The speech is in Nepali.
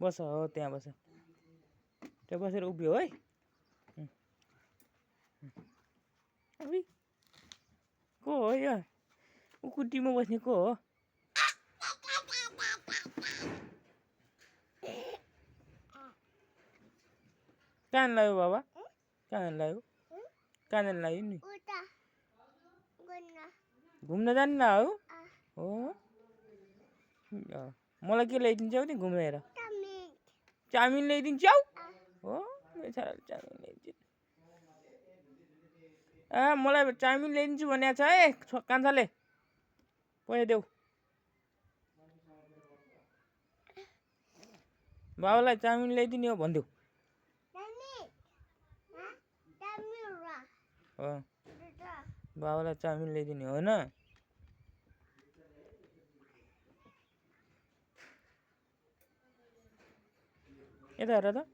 बस हो त्यहाँ बस त्यहाँ बसेर उभियो है अबि को हो यो कुटीमा बस्ने को हो कहाँ लाग्यो बाबा कहाँ लाग्यो कहाँ जानु लाग्यो नि घुम्न जान्न हो मलाई के ल्याइदिन्छौ नि घुमेर चाउमिन ल्याइदिन्छौ हो बेचाराले चाउमिन ल्याइदिन्छ मलाई चाउमिन ल्याइदिन्छु भनेको छ है कान्छाले पैसा देऊ बाबालाई चाउमिन ल्याइदिने हो भनिदेऊ हो बाबालाई चाउमिन ल्याइदिने होइन यता हेर त